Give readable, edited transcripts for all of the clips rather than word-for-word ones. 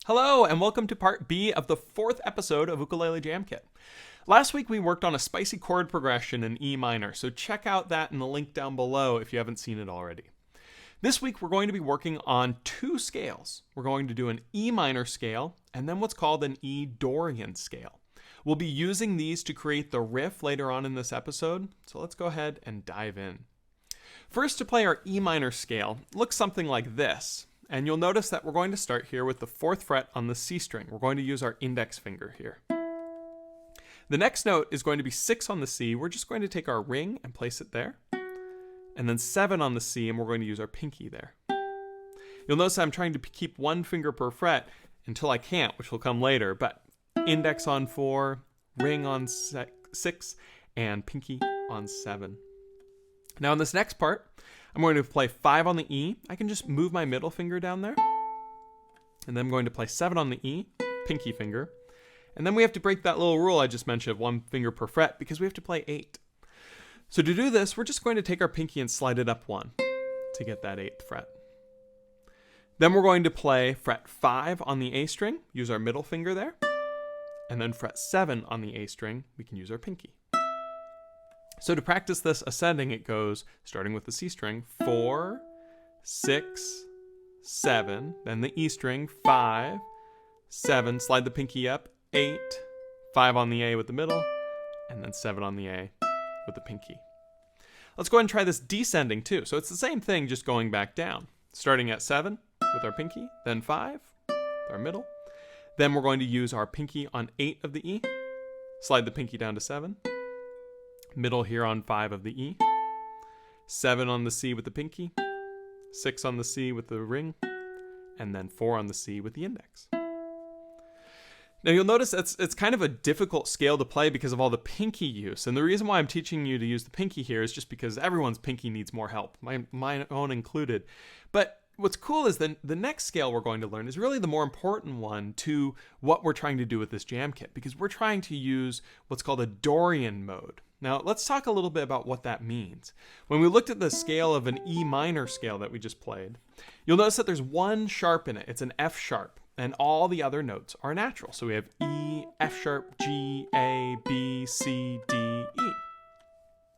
Hello, and welcome to part B of the 4th episode of Ukulele Jam Kit. Last week we worked on a spicy chord progression in E minor, so check out that in the link down below if you haven't seen it already. This week we're going to be working on 2 scales. We're going to do an E minor scale and then what's called an E Dorian scale. We'll be using these to create the riff later on in this episode, so let's go ahead and dive in. First, to play our E minor scale, looks something like this. And you'll notice that we're going to start here with the 4th fret on the C string. We're going to use our index finger here. The next note is going to be 6 on the C. We're just going to take our ring and place it there. And then 7 on the C, and we're going to use our pinky there. You'll notice I'm trying to keep 1 finger per fret until I can't, which will come later. But index on 4, ring on 6, and pinky on 7. Now in this next part, I'm going to play 5 on the E. I can just move my middle finger down there. And then I'm going to play 7 on the E, pinky finger. And then we have to break that little rule I just mentioned of 1 finger per fret because we have to play 8. So to do this, we're just going to take our pinky and slide it up 1 to get that 8th fret. Then we're going to play fret 5 on the A string, use our middle finger there. And then fret 7 on the A string, we can use our pinky. So to practice this ascending, it goes, starting with the C string, 4, 6, 7, then the E string, 5, 7, slide the pinky up, 8, 5 on the A with the middle, and then 7 on the A with the pinky. Let's go ahead and try this descending too. So it's the same thing, just going back down. Starting at 7 with our pinky, then 5 with our middle. Then we're going to use our pinky on 8 of the E, slide the pinky down to 7. Middle here on 5 of the E, 7 on the C with the pinky, 6 on the C with the ring, and then 4 on the C with the index. Now you'll notice it's kind of a difficult scale to play because of all the pinky use. And the reason why I'm teaching you to use the pinky here is just because everyone's pinky needs more help, my own included. But what's cool is the next scale we're going to learn is really the more important one to what we're trying to do with this jam kit, because we're trying to use what's called a Dorian mode. Now, let's talk a little bit about what that means. When we looked at the scale of an E minor scale that we just played, you'll notice that there's 1 sharp in it. It's an F sharp, and all the other notes are natural. So we have E, F sharp, G, A, B, C, D, E.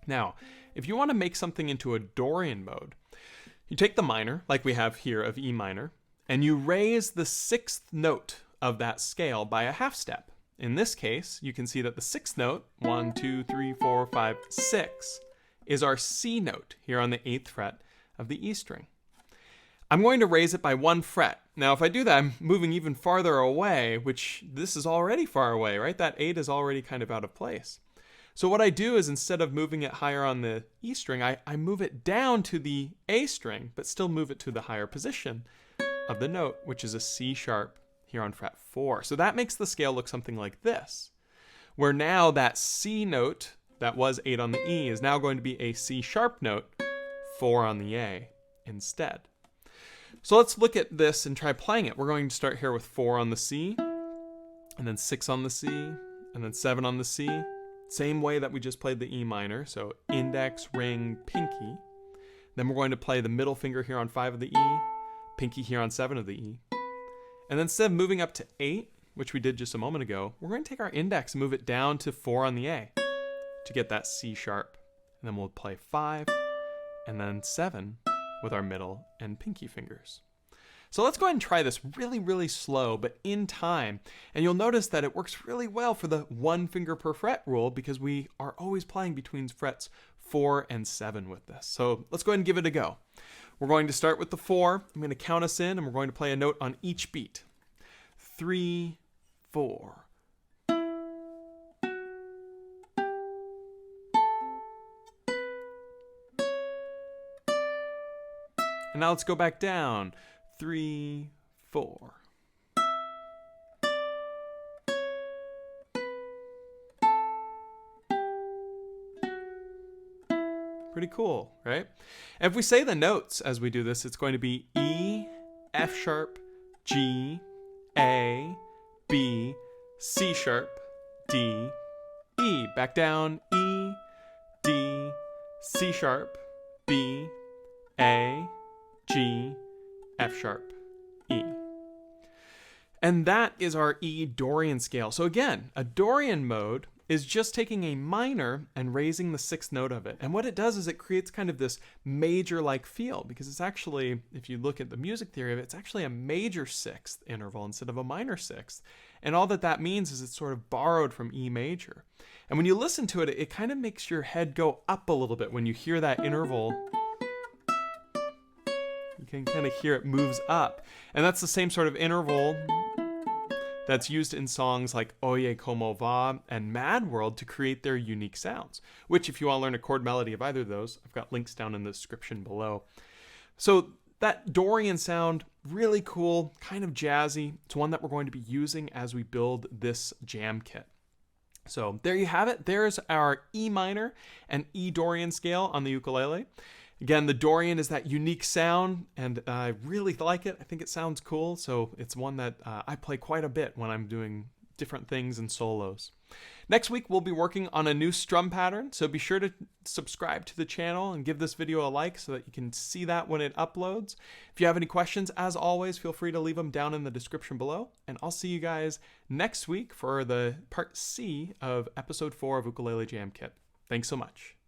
Now, if you want to make something into a Dorian mode, you take the minor, like we have here of E minor, and you raise the 6th note of that scale by a half step. In this case, you can see that the 6th note, 1, 2, 3, 4, 5, 6, is our C note here on the 8th fret of the E string. I'm going to raise it by 1 fret. Now, if I do that, I'm moving even farther away, which this is already far away, right? That 8 is already kind of out of place. So what I do is instead of moving it higher on the E string, I move it down to the A string, but still move it to the higher position of the note, which is a C sharp here on fret 4. So that makes the scale look something like this, where now that C note that was 8 on the E is now going to be a C sharp note, 4 on the A instead. So let's look at this and try playing it. We're going to start here with 4 on the C, and then 6 on the C, and then 7 on the C. Same way that we just played the E minor, so index, ring, pinky. Then we're going to play the middle finger here on 5 of the E, pinky here on 7 of the E. And then instead of moving up to 8, which we did just a moment ago, we're going to take our index and move it down to 4 on the A to get that C sharp. And then we'll play 5 and then 7 with our middle and pinky fingers. So let's go ahead and try this really, really slow, but in time. And you'll notice that it works really well for the 1 finger per fret rule because we are always playing between frets 4 and 7 with this. So let's go ahead and give it a go. We're going to start with the 4. I'm going to count us in, and we're going to play a note on each beat. 3, 4. And now let's go back down. 3, 4. Pretty cool, right? And if we say the notes as we do this, it's going to be E, F sharp, G, A, B, C sharp, D, E. Back down, E, D, C sharp, B, A, G, F sharp, E. And that is our E Dorian scale. So again, a Dorian mode is just taking a minor and raising the sixth note of it. And what it does is it creates kind of this major-like feel, because it's actually, if you look at the music theory of it, it's actually a major sixth interval instead of a minor sixth. And all that means is it's sort of borrowed from E major. And when you listen to it, it kind of makes your head go up a little bit when you hear that interval. You can kind of hear it moves up. And that's the same sort of interval that's used in songs like Oye Como Va and Mad World to create their unique sounds, which if you want to learn a chord melody of either of those, I've got links down in the description below. So that Dorian sound, really cool, kind of jazzy. It's one that we're going to be using as we build this jam kit. So there you have it. There's our E minor and E Dorian scale on the ukulele. Again, the Dorian is that unique sound, and I really like it. I think it sounds cool, so it's one that I play quite a bit when I'm doing different things and solos. Next week, we'll be working on a new strum pattern, so be sure to subscribe to the channel and give this video a like so that you can see that when it uploads. If you have any questions, as always, feel free to leave them down in the description below, and I'll see you guys next week for the part C of episode 4 of Ukulele Jam Kit. Thanks so much.